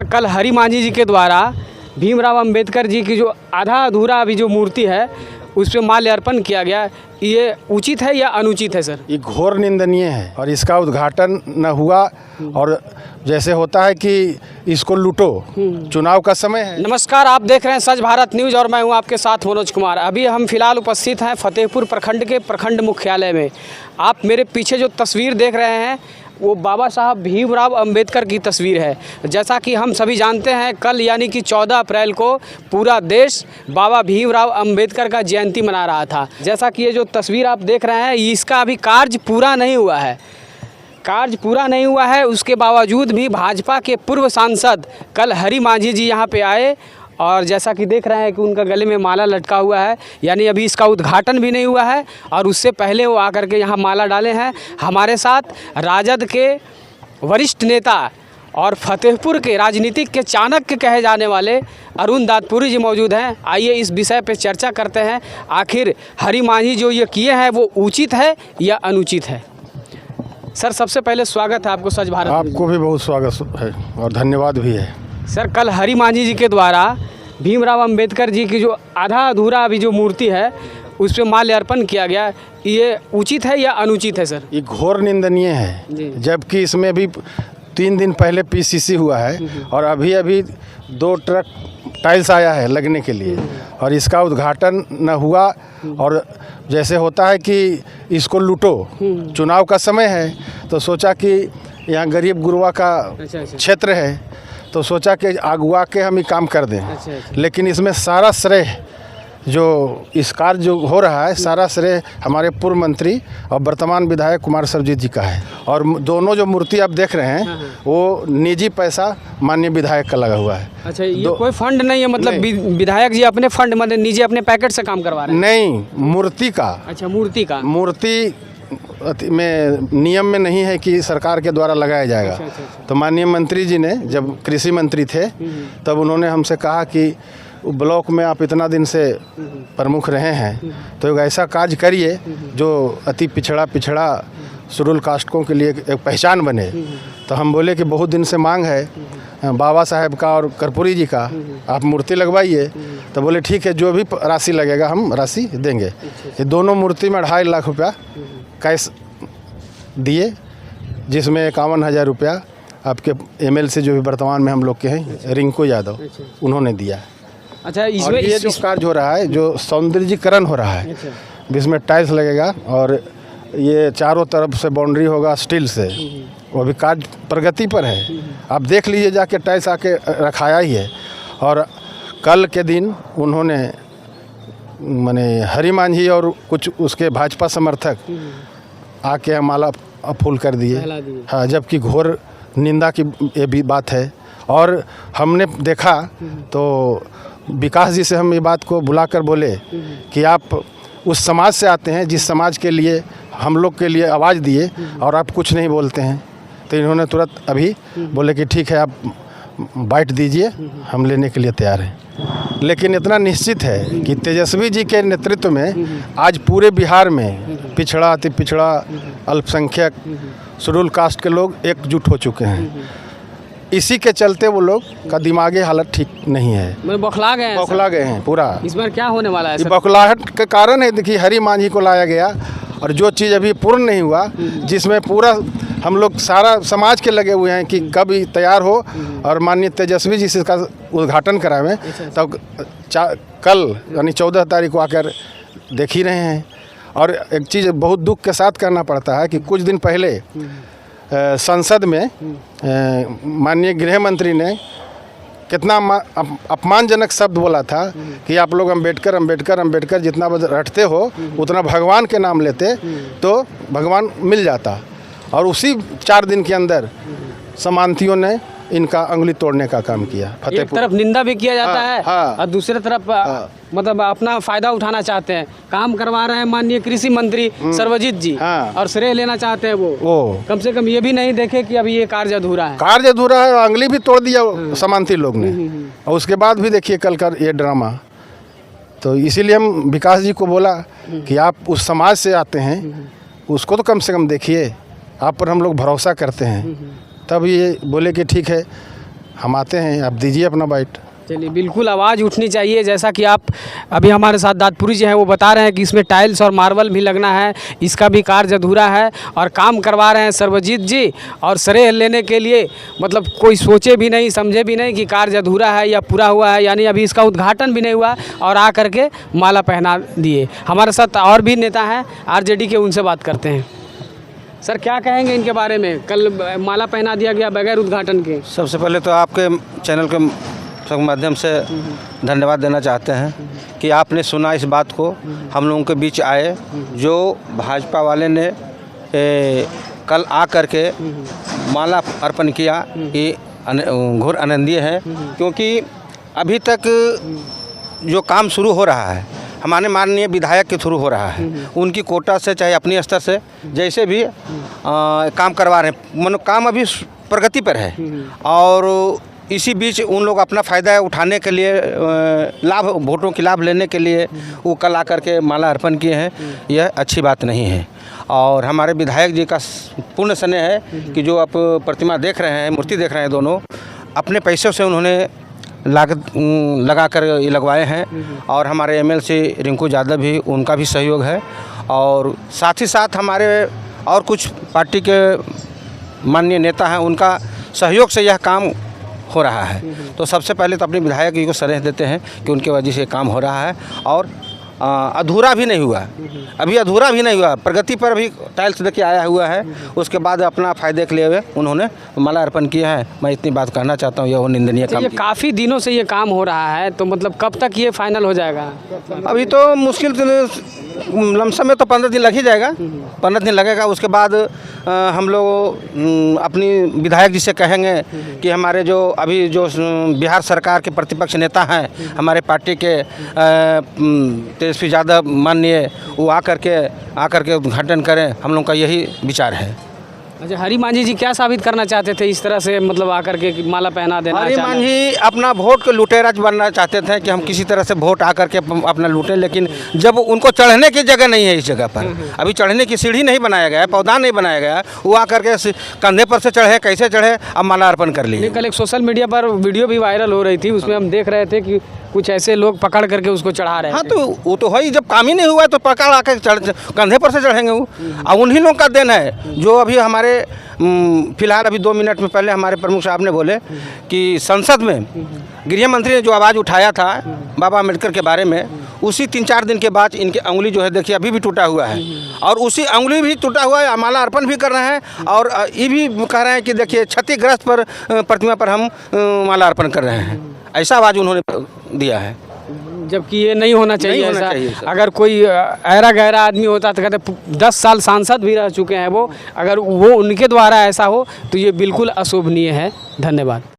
कल हरि मांझी जी के द्वारा भीमराव अंबेडकर जी की जो आधा अधूरा अभी जो मूर्ति है उस पर माल्यार्पण किया गया, ये उचित है या अनुचित है सर? ये घोर निंदनीय है और इसका उद्घाटन न हुआ और जैसे होता है कि इसको लूटो, चुनाव का समय है। नमस्कार, आप देख रहे हैं सच भारत न्यूज़ और मैं हूं आपके साथ मनोज कुमार। अभी हम फिलहाल उपस्थित हैं फतेहपुर प्रखंड के प्रखंड मुख्यालय में। आप मेरे पीछे जो तस्वीर देख रहे हैं वो बाबा साहब भीमराव अंबेडकर की तस्वीर है। जैसा कि हम सभी जानते हैं, कल यानी कि 14 अप्रैल को पूरा देश बाबा भीमराव अंबेडकर का जयंती मना रहा था। जैसा कि ये जो तस्वीर आप देख रहे हैं, इसका अभी कार्य पूरा नहीं हुआ है। उसके बावजूद भी भाजपा के पूर्व सांसद कल हरि मांझी जी यहाँ पे आए और जैसा कि देख रहे हैं कि उनका गले में माला लटका हुआ है, यानी अभी इसका उद्घाटन भी नहीं हुआ है और उससे पहले वो आकर के यहाँ माला डाले हैं। हमारे साथ राजद के वरिष्ठ नेता और फतेहपुर के राजनीतिक के चाणक्य कहे जाने वाले अरुण दातपुरी जी मौजूद हैं। आइए इस विषय पर चर्चा करते हैं, आखिर हरि मांझी जो ये किए हैं वो उचित है या अनुचित है। सर, सबसे पहले स्वागत है आपको सच भारत। आपको भी बहुत स्वागत है और धन्यवाद भी है। सर, कल हरि मांझी जी के द्वारा भीमराव अंबेडकर जी की जो आधा अधूरा अभी जो मूर्ति है उस पर माल्यार्पण किया गया, ये उचित है या अनुचित है सर? ये घोर निंदनीय है, जबकि इसमें भी 3 दिन पहले पीसीसी हुआ है और अभी 2 ट्रक टाइल्स आया है लगने के लिए और इसका उद्घाटन न हुआ और जैसे होता है कि इसको लूटो, चुनाव का समय है तो सोचा कि यहाँ गरीब गुरबा का क्षेत्र है तो सोचा कि अगुआ के हम ही काम कर दें। लेकिन इसमें सारा श्रेय जो इस कार्य जो हो रहा है, सारा श्रेय हमारे पूर्व मंत्री और वर्तमान विधायक कुमार सरजीत जी का है। और दोनों जो मूर्ति आप देख रहे हैं वो निजी पैसा माननीय विधायक का लगा हुआ है। अच्छा, ये कोई फंड नहीं है, मतलब विधायक जी अपने फंड मतलब निजी अपने पैकेट से काम करवा रहे हैं? नहीं, मूर्ति का। अच्छा, मूर्ति में नियम में नहीं है कि सरकार के द्वारा लगाया जाएगा। अच्छा। तो माननीय मंत्री जी ने जब कृषि मंत्री थे तब उन्होंने हमसे कहा कि ब्लॉक में आप इतना दिन से प्रमुख रहे हैं तो एक ऐसा कार्य करिए जो अति पिछड़ा शेड्यूल कास्टों के लिए एक पहचान बने। तो हम बोले कि बहुत दिन से मांग है बाबा साहेब का और कर्पूरी जी का, आप मूर्ति लगवाइए। तो बोले ठीक है, जो भी राशि लगेगा हम राशि देंगे। ये दोनों मूर्ति में 2.5 लाख रुपया कैश दिए, जिसमें 51,000 रुपया आपके MLC जो भी वर्तमान में हम लोग के हैं रिंकू यादव, उन्होंने दिया। अच्छा, इसमें ये जो कार्य हो रहा है, जो सौंदर्यीकरण हो रहा है, जिसमें टाइल्स लगेगा और ये चारों तरफ से बाउंड्री होगा स्टील से, वो भी कार्य प्रगति पर है। आप देख लीजिए, जाके टाइल्स आके रखाया ही है। और कल के दिन उन्होंने माने हरि मांझी और कुछ उसके भाजपा समर्थक आके माला फूल कर दिए। हाँ, जबकि घोर निंदा की ये भी बात है। और हमने देखा तो विकास जी से हम ये बात को बुलाकर बोले कि आप उस समाज से आते हैं जिस समाज के लिए हम लोग के लिए आवाज़ दिए और आप कुछ नहीं बोलते हैं। तो इन्होंने तुरंत अभी बोले कि ठीक है, आप बाइट दीजिए, हम लेने के लिए तैयार हैं। लेकिन इतना निश्चित है कि तेजस्वी जी के नेतृत्व में आज पूरे बिहार में पिछड़ा, अति पिछड़ा, अल्पसंख्यक, शेड्यूल कास्ट के लोग एकजुट हो चुके हैं। इसी के चलते वो लोग का दिमागी हालत ठीक नहीं है, बौखला गए हैं पूरा। इस बार क्या होने वाला है? बौखलाहट के कारण है, देखिए हरि मांझी को लाया गया और जो चीज़ अभी पूर्ण नहीं हुआ, जिसमें पूरा हम लोग सारा समाज के लगे हुए हैं कि कब तैयार हो और माननीय तेजस्वी जी से इसका उद्घाटन करावें। तब कल यानी 14 तारीख को आकर देख ही रहे हैं। और एक चीज़ बहुत दुख के साथ कहना पड़ता है कि कुछ दिन पहले संसद में माननीय गृह मंत्री ने कितना अपमानजनक शब्द बोला था कि आप लोग अंबेडकर जितना रटते हो उतना भगवान के नाम लेते तो भगवान मिल जाता। और उसी 4 दिन के अंदर समांतियों ने इनका अंगुली तोड़ने का काम किया। एक तरफ निंदा भी किया जाता है और दूसरी तरफ मतलब अपना फायदा उठाना चाहते हैं। काम करवा रहे हैं माननीय कृषि मंत्री सर्वजीत जी और श्रेय लेना चाहते हैं वो कम से कम ये भी नहीं देखे कि अभी ये कार्य अधूरा है। अंगुली भी तोड़ दिया समांती लोग ने। और उसके बाद भी देखिए कल का ये ड्रामा। तो इसीलिए हम विकास जी को बोला कि आप उस समाज से आते हैं, उसको तो कम से कम देखिए, आप पर हम लोग भरोसा करते हैं। तब ये बोले कि ठीक है, हम आते हैं, आप दीजिए अपना बाइट। चलिए, बिल्कुल आवाज़ उठनी चाहिए। जैसा कि आप अभी हमारे साथ दादपुरी जी हैं, वो बता रहे हैं कि इसमें टाइल्स और मार्बल भी लगना है, इसका भी कार्य अधूरा है और काम करवा रहे हैं सर्वजीत जी। और श्रेय लेने के लिए मतलब कोई सोचे भी नहीं, समझे भी नहीं कि कार्य अधूरा है या पूरा हुआ है, यानी अभी इसका उद्घाटन भी नहीं हुआ और आ करके माला पहना दिए। हमारे साथ और भी नेता हैं आरजेडी के, उनसे बात करते हैं। सर, क्या कहेंगे इनके बारे में? कल माला पहना दिया गया बगैर उद्घाटन के। सबसे पहले तो आपके चैनल के माध्यम से धन्यवाद देना चाहते हैं कि आपने सुना इस बात को, हम लोगों के बीच आए। जो भाजपा वाले ने कल आ करके माला अर्पण किया, ये घोर आनंदीय है, क्योंकि अभी तक जो काम शुरू हो रहा है हमारे माननीय विधायक के थ्रू हो रहा है, उनकी कोटा से चाहे अपनी स्तर से जैसे भी काम करवा रहे हैं, मानो काम अभी प्रगति पर है। और इसी बीच उन लोग अपना फ़ायदा उठाने के लिए, लाभ वोटों की लाभ लेने के लिए वो कल आकर के माला अर्पण किए हैं। यह अच्छी बात नहीं है। और हमारे विधायक जी का पूर्ण स्नेह है कि जो आप प्रतिमा देख रहे हैं, मूर्ति देख रहे हैं, दोनों अपने पैसों से उन्होंने लागत लगा कर ये लगवाए हैं। और हमारे एमएलसी रिंकू यादव भी, उनका भी सहयोग है। और साथ ही साथ हमारे और कुछ पार्टी के माननीय नेता हैं, उनका सहयोग से यह काम हो रहा है। तो सबसे पहले तो अपने विधायक जी को सराहना देते हैं कि उनके वजह से काम हो रहा है और अधूरा भी नहीं हुआ, अभी अधूरा भी नहीं हुआ, प्रगति पर अभी टाइल्स लेके आया हुआ है। उसके बाद अपना फ़ायदे के लिए हुए उन्होंने माला अर्पण किया है। मैं इतनी बात कहना चाहता हूँ, यह निंदनीय काम। ये काफ़ी दिनों से ये काम हो रहा है, तो मतलब कब तक ये फाइनल हो जाएगा? अभी तो मुश्किल लमसम में तो 15 दिन लग ही जाएगा, 15 दिन लगेगा। उसके बाद हम लोग अपनी विधायक जी से कहेंगे कि हमारे जो अभी जो बिहार सरकार के प्रतिपक्ष नेता हैं, हमारे पार्टी के तेजस्वी यादव माननीय, वो आकर के उद्घाटन करें। हम लोग का यही विचार है। अच्छा, हरी मांझी जी क्या साबित करना चाहते थे इस तरह से, मतलब आकर के माला पहना देना? हरी मांझी अपना वोट के लुटेरा बनना चाहते थे कि हम किसी तरह से वोट आकर के अपना लूटें, लेकिन जब उनको चढ़ने की जगह नहीं है, इस जगह पर अभी चढ़ने की सीढ़ी नहीं बनाया गया है, पौधा नहीं बनाया गया, वो आकर के कंधे पर से चढ़े, कैसे चढ़े, अब माला अर्पण कर लिए। कल एक सोशल मीडिया पर वीडियो भी वायरल हो रही थी, उसमें हम देख रहे थे कि कुछ ऐसे लोग पकड़ करके उसको चढ़ा रहे हैं। हाँ, तो वो तो है ही, जब काम ही नहीं हुआ है तो पकड़ आकर कंधे पर से चढ़ेंगे वो। और उन्हीं लोग का देन है जो अभी हमारे फिलहाल अभी 2 मिनट में पहले हमारे प्रमुख साहब ने बोले कि संसद में गृह मंत्री ने जो आवाज़ उठाया था बाबा अम्बेडकर के बारे में, उसी 3-4 दिन के बाद इनकी अंगुली जो है देखिए अभी भी टूटा हुआ है। और उसी अंगुली भी टूटा हुआ है, माला अर्पण भी कर रहे हैं और ये भी कह रहे हैं कि देखिए क्षतिग्रस्त पर प्रतिमा पर हम माला अर्पण कर रहे हैं। ऐसा आवाज़ उन्होंने दिया है, जबकि ये नहीं होना चाहिए। नहीं होना ऐसा चाहिए। अगर कोई ऐरा गहरा आदमी होता तो कहते 10 साल सांसद भी रह चुके हैं वो, अगर वो उनके द्वारा ऐसा हो तो ये बिल्कुल अशोभनीय है। धन्यवाद।